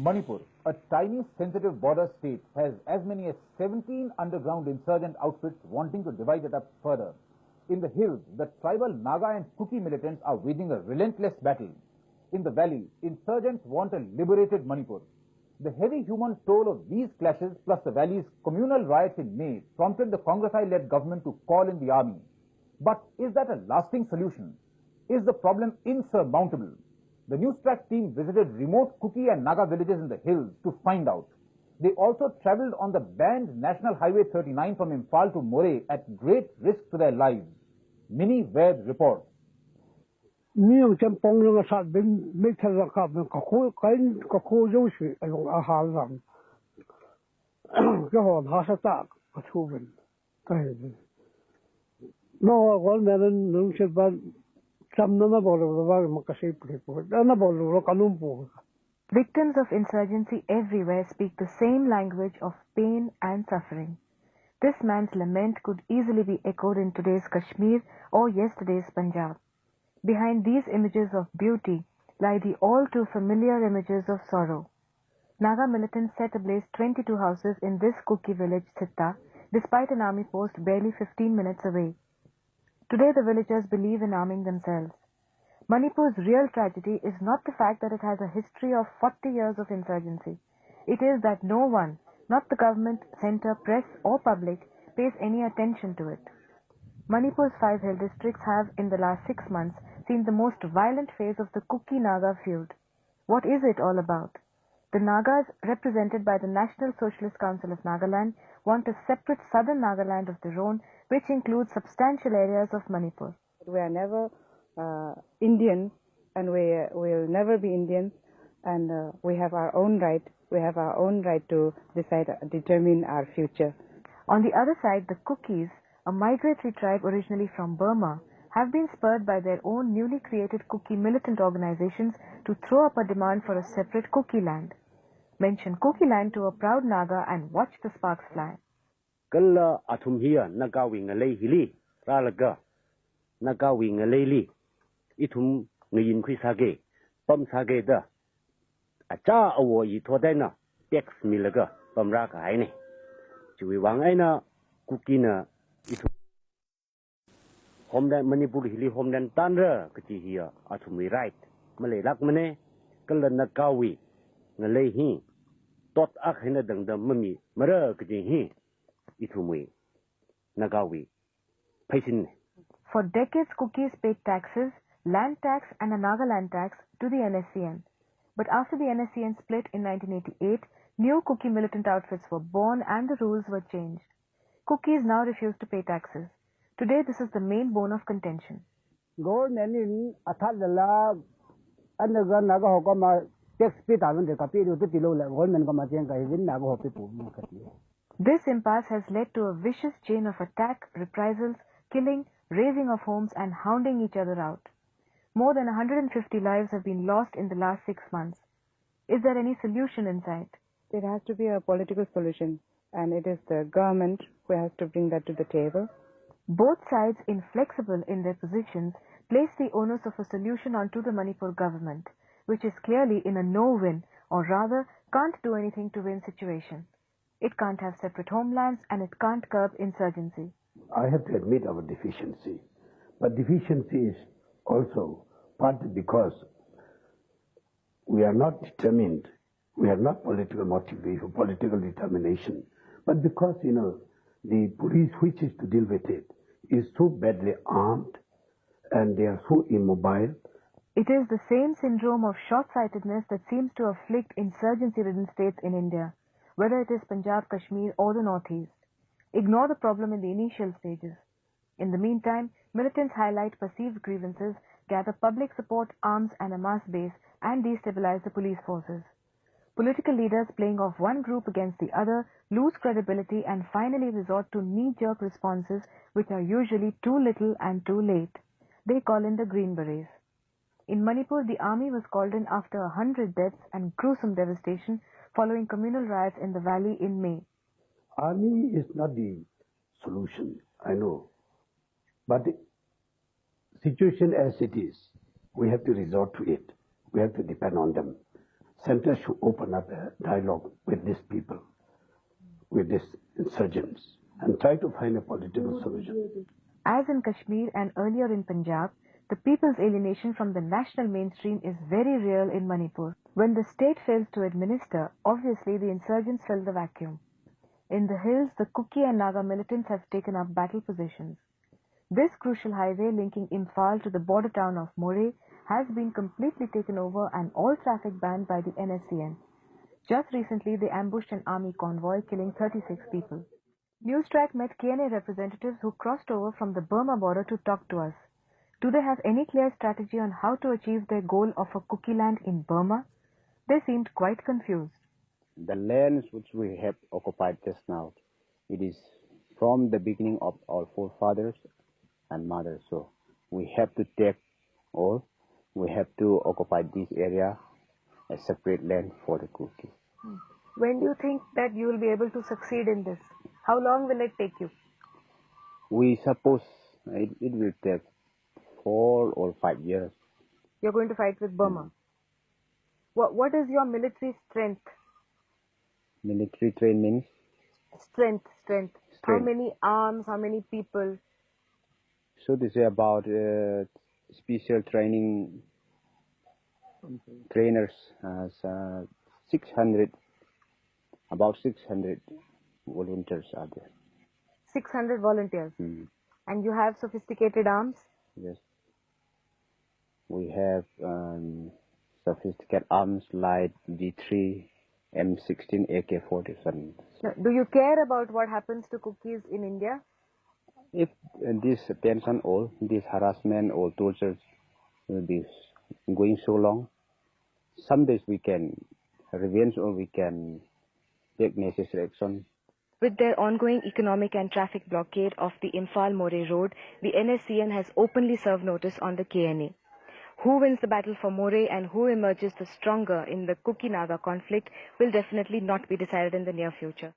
Manipur, a tiny sensitive border state, has as many as 17 underground insurgent outfits wanting to divide it up further. In the hills, the tribal Naga and Kuki militants are waging a relentless battle. In the valley, insurgents want a liberated Manipur. The heavy human toll of these clashes, plus the valley's communal riots in May, prompted the Congress-led government to call in the army. But is that a lasting solution? Is the problem insurmountable? The Newstrack team visited remote Kuki and Naga villages in the hills to find out. They also travelled on the banned National Highway 39 from Imphal to Moreh at great risk to their lives. Mini Ved reports. Victims of insurgency everywhere speak the same language of pain and suffering. This man's lament could easily be echoed in today's Kashmir or yesterday's Punjab. Behind these images of beauty lie the all too familiar images of sorrow. Naga militants set ablaze 22 houses in this Kuki village, Sitta, despite an army post barely 15 minutes away. Today the villagers believe in arming themselves. Manipur's real tragedy is not the fact that it has a history of 40 years of insurgency. It is that no one, not the government, centre, press or public, pays any attention to it. Manipur's 5 hill districts have, in the last 6 months, seen the most violent phase of the KUKI-NAGA feud. What is it all about? The Nagas, represented by the National Socialist Council of Nagaland, want a separate southern Nagaland of their own, which includes substantial areas of Manipur. We are never Indian, and we will never be Indians, and we have our own right. We have our own right to determine our future. On the other side, the Kukis, a migratory tribe originally from Burma, have been spurred by their own newly created Kuki militant organizations to throw up a demand for a separate Kuki land. Mention Kuki land to a proud Naga and watch the sparks fly. Kala atum hiya nagawi ngalay hili ralaga nagawi ngalay li itum ngayin kui sage pam sage da acha awo yi thodai na tax milaga pamra ka ai ne chui wang ai na Kuki na itum homeland Manipur hili homeland tanra kachi hiya atum wi right malay lak mane kala nagawi ngalay hi tot ak hina dang da mami mara kachi hi itumwi nagawi paisin. For decades, Kukis paid taxes, land tax and a Nagaland tax to the NSCN. But after the NSCN split in 1988, new Kuki militant outfits were born and the rules were changed. Kukis now refuse to pay taxes. Today, this is the main bone of contention. Government in Athalala underground Naga Hokama tax pay the Kapiru to below government Kamajenga in Naga Hopipu. This impasse has led to a vicious chain of attack, reprisals, killing, razing of homes and hounding each other out. More than 150 lives have been lost in the last 6 months. Is there any solution in sight? There has to be a political solution, and it is the government who has to bring that to the table. Both sides, inflexible in their positions, place the onus of a solution onto the Manipur government, which is clearly in a no-win, or rather can't do anything to win situation. It can't have separate homelands and it can't curb insurgency. I have to admit our deficiency. But deficiency is also partly because we are not determined. We are not political motivation, political determination. But because, the police which is to deal with it is so badly armed and they are so immobile. It is the same syndrome of short-sightedness that seems to afflict insurgency-ridden states in India, whether it is Punjab, Kashmir or the Northeast. Ignore the problem in the initial stages. In the meantime, militants highlight perceived grievances, gather public support, arms and a mass base, and destabilize the police forces. Political leaders playing off one group against the other lose credibility and finally resort to knee-jerk responses which are usually too little and too late. They call in the Green Berets. In Manipur, the army was called in after 100 deaths and gruesome devastation following communal riots in the valley in May. Army is not the solution, I know. But the situation as it is, we have to resort to it. We have to depend on them. center should open up a dialogue with these people, with these insurgents, and try to find a political solution. As in Kashmir and earlier in Punjab, the people's alienation from the national mainstream is very real in Manipur. When the state fails to administer, obviously the insurgents fill the vacuum. In the hills, the Kuki and Naga militants have taken up battle positions. This crucial highway linking Imphal to the border town of Moreh has been completely taken over and all traffic banned by the NSCN. Just recently, they ambushed an army convoy, killing 36 people. Newstrack met KNA representatives who crossed over from the Burma border to talk to us. Do they have any clear strategy on how to achieve their goal of a Kuki land in Burma? They seemed quite confused. The lands which we have occupied just now, it is from the beginning of our forefathers and mothers. So we have to take all, we have to occupy this area as separate land for the Kuki. When do you think that you will be able to succeed in this? How long will it take you? We suppose it will take 4 or 5 years. You're going to fight with Burma. What is your military strength? Military train means? Strength. How many arms, how many people? So this is about special training trainers, 600, about 600 volunteers are there. 600 volunteers. And you have sophisticated arms? Yes. We have sophisticated arms like G3, M16, AK-47. Do you care about what happens to Kukis in India? If this tension or this harassment or torture will be going so long, some days we can revenge or we can take necessary action. With their ongoing economic and traffic blockade of the Imphal-Moreh road, the NSCN has openly served notice on the KNA. Who wins the battle for Moreh and who emerges the stronger in the KUKI-NAGA conflict will definitely not be decided in the near future.